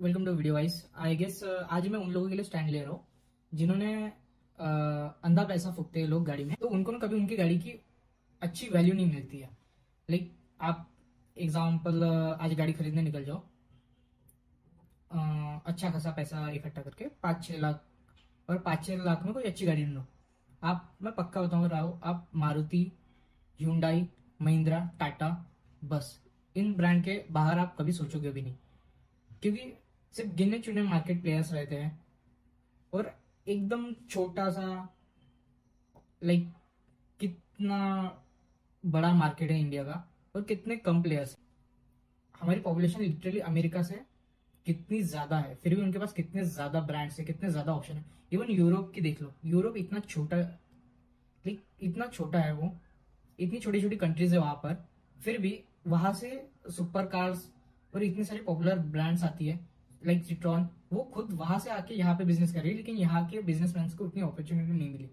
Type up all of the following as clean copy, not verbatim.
Welcome to video guys. I guess आज मैं उन लोगों के लिए स्टैंड ले रहा हूँ जिन्होंने अंधा पैसा फूकते हैं लोग गाड़ी में, तो उनको ना कभी उनकी गाड़ी की अच्छी वैल्यू नहीं मिलती है। लाइक आप एग्जाम्पल आज गाड़ी खरीदने निकल जाओ, अच्छा खासा पैसा इकट्ठा करके 5-6 लाख, और 5-6 लाख में कोई अच्छी गाड़ी ढूंढो। आप, मैं पक्का बताऊँ राव, आप मारुति, hyundai, महिंद्रा, टाटा, बस इन ब्रांड के बाहर आप कभी सोचोगे भी नहीं, क्योंकि सिर्फ गिने चुने मार्केट प्लेयर्स रहते हैं और एकदम छोटा सा, लाइक कितना बड़ा मार्केट है इंडिया का और कितने कम प्लेयर्स हैं। हमारी पॉपुलेशन लिटरली अमेरिका से कितनी ज्यादा है, फिर भी उनके पास कितने ज्यादा ब्रांड्स है, कितने ज्यादा ऑप्शन है। इवन यूरोप की देख लो, यूरोप इतना छोटा, लाइक इतना छोटा है वो, इतनी छोटी छोटी कंट्रीज है वहां पर, फिर भी वहां से सुपर कार्स और इतनी सारी पॉपुलर ब्रांड्स आती है लाइक सिट्रॉन। वो खुद वहां से आके यहाँ पे बिजनेस कर रही है, लेकिन यहाँ के बिजनेसमैन को उतनी अपॉर्चुनिटी नहीं मिली,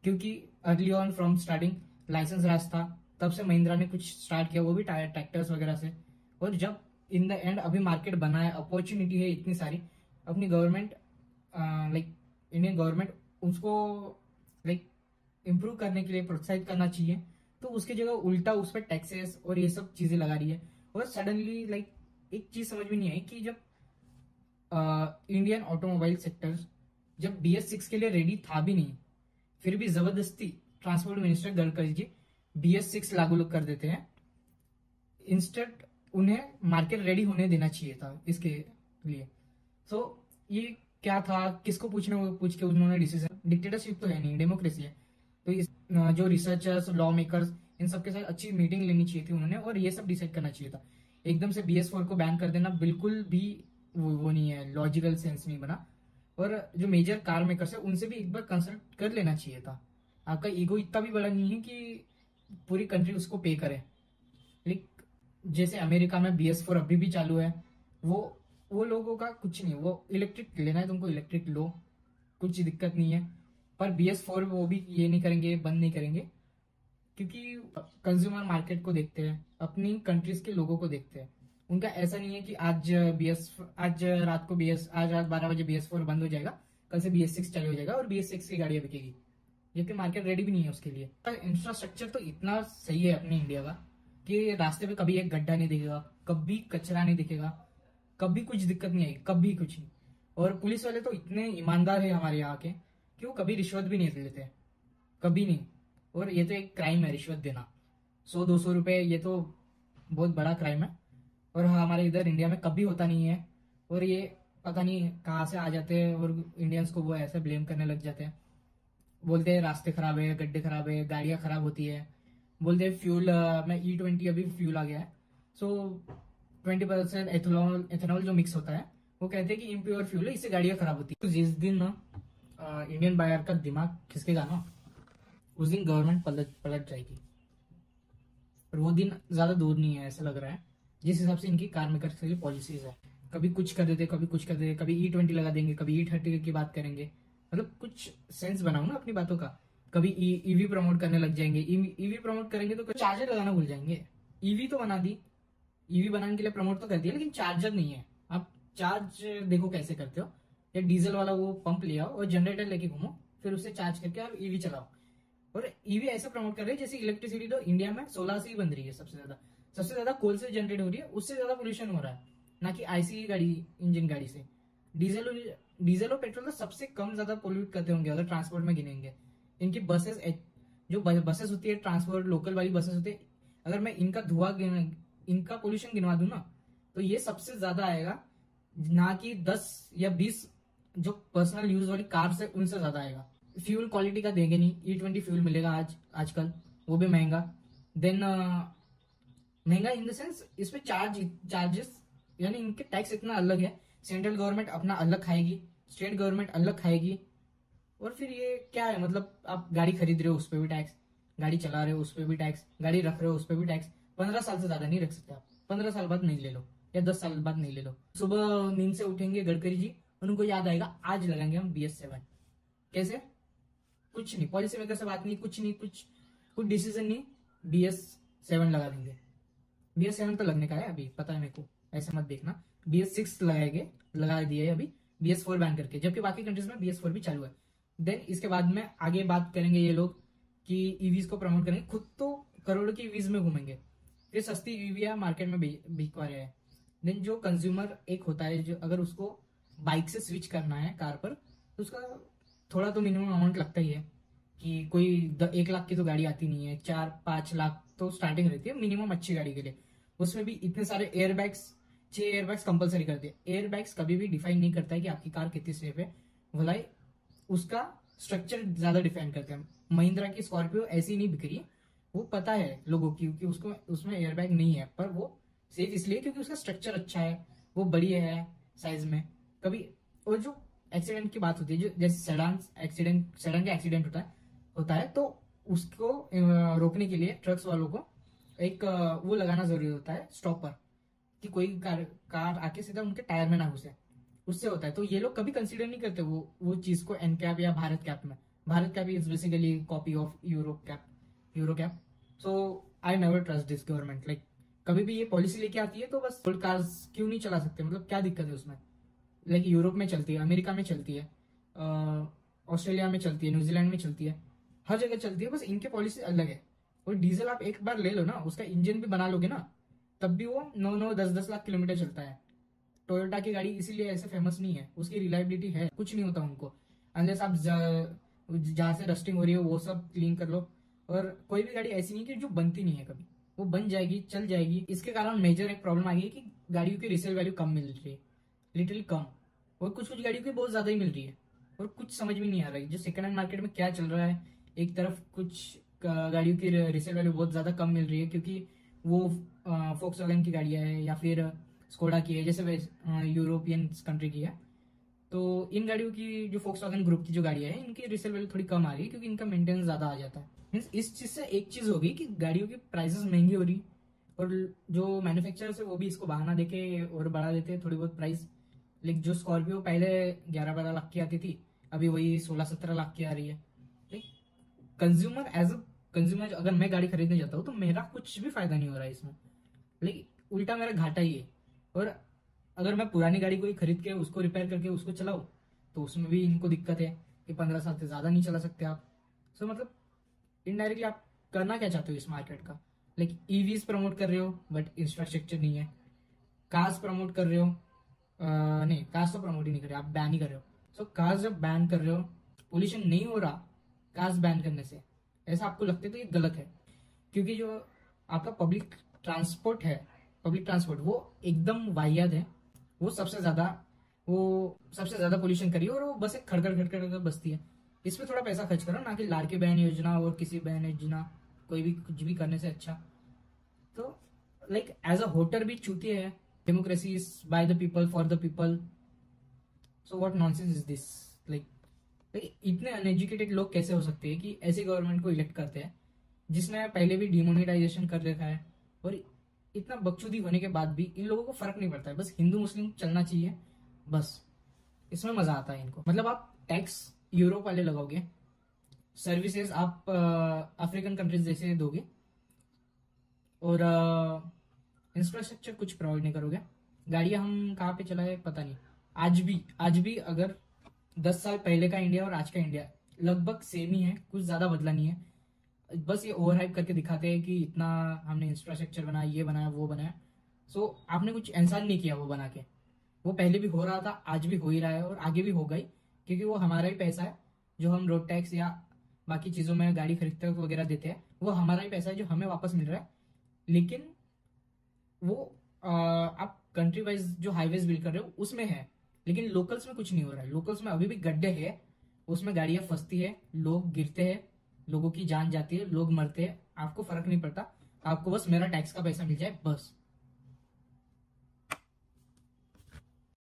क्योंकि early on from starting licence Raj था, तब से महिंद्रा ने कुछ स्टार्ट किया, वो भी टायर ट्रैक्टर्स वगैरह से। और जब इन द एंड अभी मार्केट बना है, अपॉर्चुनिटी है इतनी सारी, अपनी गवर्नमेंट लाइक इंडियन गवर्नमेंट उसको लाइक इम्प्रूव करने के लिए प्रोत्साहित करना चाहिए, तो उसकी जगह उल्टा उस पर टैक्सेस और ये सब चीजें लगा रही है। और सडनली लाइक एक चीज समझ में नहीं आई कि जब इंडियन ऑटोमोबाइल सेक्टर जब BS6 के लिए रेडी था भी नहीं, फिर भी जबरदस्ती transport minister Gadkari ji BS6 लागू कर देते हैं। इंस्टेंट उन्हें मार्केट रेडी होने देना चाहिए था इसके लिए। तो ये क्या था, किसको पूछ के उन्होंने डिसीजन, डिक्टेटरशिप तो है नहीं, डेमोक्रेसी है। तो इस जो रिसर्चर्स, लॉ मेकर्स, इन सबके साथ अच्छी मीटिंग लेनी चाहिए थी उन्होंने, और ये सब डिसाइड करना चाहिए था। एकदम से BS4 को बैन कर देना बिल्कुल भी वो नहीं है, लॉजिकल सेंस नहीं बना। और जो मेजर कार मेकर्स है उनसे भी एक बार कंसल्ट कर लेना चाहिए था। आपका ईगो इतना भी बड़ा नहीं है कि पूरी कंट्री उसको पे करे। लाइक जैसे अमेरिका में BS4 अभी भी चालू है, वो लोगों का कुछ नहीं, वो इलेक्ट्रिक लेना है तुमको इलेक्ट्रिक लो, कुछ दिक्कत नहीं है। पर BS4 वो भी ये नहीं करेंगे, बंद नहीं करेंगे, क्योंकि कंज्यूमर मार्केट को देखते हैं, अपनी कंट्रीज के लोगों को देखते हैं। उनका ऐसा नहीं है कि आज रात को आज रात 12 बजे BS4 बंद हो जाएगा, कल से BS6 चालू हो जाएगा और BS6 की गाड़ियां बिकेगी, जबकि मार्केट रेडी भी नहीं है उसके लिए। इंफ्रास्ट्रक्चर तो इतना सही है अपने इंडिया का कि रास्ते पे कभी एक गड्ढा नहीं दिखेगा, कभी कचरा नहीं दिखेगा, कभी कुछ दिक्कत नहीं आएगी, कभी कुछ नहीं। और पुलिस वाले तो इतने ईमानदार है हमारे यहाँ के कि वो कभी रिश्वत भी नहीं लेते, कभी नहीं। और ये तो एक क्राइम है रिश्वत देना, 100-200 रुपए, ये तो बहुत बड़ा क्राइम है। और हमारे इधर इंडिया में कभी होता नहीं है, और ये पता नहीं कहाँ से आ जाते हैं और इंडियंस को वो ऐसे ब्लेम करने लग जाते हैं। बोलते हैं रास्ते खराब है, गड्ढे खराब है, गाड़ियां खराब होती है। बोलते हैं फ्यूल में E20 अभी फ्यूल आ गया है, सो 20% एथेनॉल जो मिक्स होता है, वो कहते हैं कि इम्प्योर फ्यूल है, इससे गाड़ियां खराब होती है। तो जिस दिन ना इंडियन बायर का दिमाग खिसकेगा ना, उस दिन गवर्नमेंट पलट जाएगी। और वो दिन ज्यादा दूर नहीं है ऐसा लग रहा है, जिस हिसाब से इनकी कार मेकर्स की पॉलिसीज है। कभी कुछ कर देते, कभी कुछ कर देते, कभी E20 लगा देंगे, कभी E30 की बात करेंगे। मतलब कुछ सेंस बनाओ ना अपनी बातों का। कभी ईवी प्रमोट करने लग जाएंगे, ईवी प्रमोट करेंगे तो चार्जर लगाना भूल जाएंगे। ईवी तो बना दी, ईवी बनाने के लिए प्रमोट तो कर दिया, लेकिन चार्जर नहीं है। आप चार्ज देखो कैसे करते हो, या डीजल वाला वो पंप ले आओ और जनरेटर लेके घूमो, फिर उससे चार्ज करके आप ईवी चलाओ। और ईवी ऐसे प्रमोट कर रहे हैं जैसे इलेक्ट्रिसिटी तो इंडिया में सोलर से ही बन रही है, सबसे ज्यादा कोल से जनरेट हो रही है, उससे ज्यादा पोल्यूशन हो रहा है, ना कि ICE गाड़ी, इंजन गाड़ी से। डीजल और पेट्रोल तो सबसे कम ज्यादा पोल्यूट करते होंगे अगर ट्रांसपोर्ट में गिनेंगे। इनकी बसेस, जो बसेस होती है ट्रांसपोर्ट, लोकल वाली बसेस होती है, अगर मैं इनका इनका पोल्यूशन गिनवा दूं ना, तो ये सबसे ज्यादा आएगा, ना कि 10 या 20 जो पर्सनल यूज वाली कार है उनसे ज्यादा आएगा। फ्यूल क्वालिटी का देंगे नहीं, E20 फ्यूल मिलेगा आजकल, वो भी महंगा। देन महंगा इन द सेंस इस पे चार्जेस, यानी इनके टैक्स इतना अलग है। सेंट्रल गवर्नमेंट अपना अलग खाएगी, स्टेट गवर्नमेंट अलग खाएगी। और फिर ये क्या है, मतलब आप गाड़ी खरीद रहे हो उस पर भी टैक्स, गाड़ी चला रहे हो उस पर भी टैक्स, गाड़ी रख रहे हो उस पर भी टैक्स। 15 साल से ज्यादा नहीं रख सकते आप, 15 साल बाद नहीं ले लो, या 10 साल बाद नहीं ले लो। सुबह नींद से उठेंगे गडकरी जी, उनको याद आएगा आज लगाएंगे हम BS7। कैसे? कुछ नहीं, पॉलिसी मेकर से बात नहीं, कुछ नहीं, कुछ डिसीजन नहीं, BS7 लगा देंगे। BS7 तो लगने का है अभी, पता है मेरे को, ऐसे मत देखना। BS6 लगा दिए अभी, BS4 बैन करके, जबकि बाकी कंट्रीज में BS4 भी चालू है। देन इसके बाद में आगे बात करेंगे ये लोग कि ईवीज को प्रमोट करेंगे, खुद तो करोड़ों की ईवीज में घूमेंगे, फिर सस्ती ईवी मार्केट में बिकवा रहे हैं। देन जो कंज्यूमर एक होता है, जो अगर उसको बाइक से स्विच करना है कार पर, तो उसका थोड़ा तो मिनिमम अमाउंट लगता ही है कि कोई 1 लाख की तो गाड़ी आती नहीं है, 4-5 लाख तो स्टार्टिंग रहती है मिनिमम अच्छी गाड़ी के लिए। उसमें भी इतने सारे एयरबैग्स, 6 एयरबैग्स कंपलसरी कर दिए। एयरबैग्स कभी भी डिफाइन नहीं करता है कि आपकी कार कितनी सेफ है, भलाई उसका स्ट्रक्चर ज्यादा डिफाइन करते हैं। महिंद्रा की स्कॉर्पियो ऐसी नहीं बिक रही है, वो पता है लोगों की कि उसको उसमें एयरबैग नहीं है, पर वो सेफ इसलिए क्योंकि उसका स्ट्रक्चर अच्छा है, वो बड़ी है साइज में। कभी और जो एक्सीडेंट की बात होती है, जो जैसे सडन का एक्सीडेंट होता है तो उसको रोकने के लिए ट्रक्स वालों को एक वो लगाना जरूरी होता है, स्टॉपर, कि कोई कार आके सीधा उनके टायर में ना घुसे, उससे होता है। तो ये लोग कभी कंसीडर नहीं करते वो चीज को एन कैप या भारत कैप में। Bharat cap is basically copy of euro cap. So I never trust this government. Like कभी भी ये पॉलिसी लेके आती है तो बस ओल्ड कार्स क्यों नहीं चला सकते, मतलब क्या दिक्कत है उसमें। लाइक यूरोप में चलती है, अमेरिका में चलती है, ऑस्ट्रेलिया में चलती है, न्यूजीलैंड में चलती है, हर जगह चलती है, बस इनके पॉलिसी अलग है। और डीजल आप एक बार ले लो ना, उसका इंजन भी बना लोगे ना, तब भी वो 9-10 लाख किलोमीटर चलता है। टोयोटा की गाड़ी इसीलिए ऐसे फेमस नहीं है, उसकी रिलायबिलिटी है, कुछ नहीं होता उनको, अनलेस आप जहाँ से रस्टिंग हो रही है वो सब क्लीन कर लो। और कोई भी गाड़ी ऐसी नहीं कि जो बनती नहीं है, कभी वो बन जाएगी, चल जाएगी। इसके कारण मेजर एक प्रॉब्लम आ गई है कि गाड़ियों की रिसेल वैल्यू कम मिल रही है, लिटिल कम, और कुछ कुछ गाड़ियों की बहुत ज्यादा ही मिल रही है, और कुछ समझ में नहीं आ रहा है जो सेकंड हैंड मार्केट में क्या चल रहा है। एक तरफ कुछ गाड़ियों की रिसेल वैल्यू बहुत ज्यादा कम मिल रही है क्योंकि वो फोक्सवैगन की गाड़ियां है या फिर स्कोडा की है, जैसे यूरोपियन कंट्री की है। तो इन गाड़ियों की, जो फोक्सवैगन ग्रुप की जो गाड़ियां हैं, इनकी रिसेल वैल्यू थोड़ी कम आ रही है क्योंकि इनका मेंटेनेंस ज्यादा आ जाता है। मीन्स इस चीज से एक चीज होगी कि गाड़ियों की प्राइसेस महंगी हो रही, और जो मैन्युफैक्चरर्स है वो भी इसको बहाना देके और बढ़ा देते हैं थोड़ी बहुत प्राइस। लाइक जो स्कॉर्पियो पहले 11-12 लाख की आती थी, अभी वही 16-17 लाख की आ रही है। Like consumer as a consumer, अगर मैं गाड़ी खरीदने जाता हूँ तो मेरा कुछ भी फायदा नहीं हो रहा है इसमें, लेकिन उल्टा मेरा घाटा ही है। और अगर मैं पुरानी गाड़ी को ही खरीद के उसको रिपेयर करके उसको चलाऊं, तो उसमें भी इनको दिक्कत है कि 15 साल से ज्यादा नहीं चला सकते आप। सो मतलब इनडायरेक्टली आप करना क्या चाहते हो इस मार्केट का। लाइक ईवीज प्रमोट कर रहे हो बट इंफ्रास्ट्रक्चर नहीं है, कार्स प्रमोट कर रहे हो, नहीं कार्स तो प्रमोट ही नहीं कर रहे, आप बैन ही कर रहे हो। सो कार्स जब बैन कर रहे हो, पोल्यूशन नहीं हो रहा कार्स बैन करने से, ऐसा आपको लगता है तो ये गलत है। क्योंकि जो आपका पब्लिक ट्रांसपोर्ट वो एकदम वाहियात है, वो सबसे ज्यादा पोल्यूशन करी और वो बस एक खड़खड़ खड़खड़ कर बसती है। इस पे थोड़ा पैसा खर्च करो, ना कि लाड़के बहन योजना और किसी बहन योजना, कोई भी कुछ भी करने से अच्छा। तो लाइक एज अ वोटर भी चूती है, democracy is by the people for the people. So what nonsense is this. Like इतने अनएजुकेटेड लोग कैसे हो सकते हैं कि ऐसी गवर्नमेंट को इलेक्ट करते हैं जिसने पहले भी डिमोनेटाइजेशन कर रखा है, और इतना बकचोदी होने के बाद भी इन लोगों को फर्क नहीं पड़ता है, बस हिंदू मुस्लिम चलना चाहिए, बस इसमें मजा आता है इनको। मतलब आप टैक्स यूरोप वाले लगाओगे, सर्विसेज आप अफ्रीकन कंट्रीज जैसे दोगे, और इंफ्रास्ट्रक्चर कुछ प्रोवाइड नहीं करोगे। गाड़ियां हम कहाँ पे चलाए पता नहीं। आज भी अगर 10 साल पहले का इंडिया और आज का इंडिया लगभग सेम ही है, कुछ ज्यादा बदला नहीं है। बस ये ओवर हाइप करके दिखाते हैं कि इतना हमने इंफ्रास्ट्रक्चर बनाया, ये बनाया, वो बनाया। सो आपने कुछ एहसान नहीं किया वो बना के। वो पहले भी हो रहा था, आज भी हो ही रहा है और आगे भी होगा ही, क्योंकि वो हमारा ही पैसा है जो हम रोड टैक्स या बाकी चीजों में गाड़ी खरीदते वगैरह देते हैं, वो हमारा ही पैसा है जो हमें वापस मिल रहा है। लेकिन वो आप कंट्री वाइज जो हाईवेज बिल्ड कर रहे हो उसमें है, लेकिन लोकल्स में कुछ नहीं हो रहा है। लोकल्स में अभी भी गड्ढे है, उसमें गाड़ियां फंसती है, लोग गिरते हैं, लोगों की जान जाती है, लोग मरते हैं, आपको फर्क नहीं पड़ता। आपको बस मेरा टैक्स का पैसा मिल जाए बस।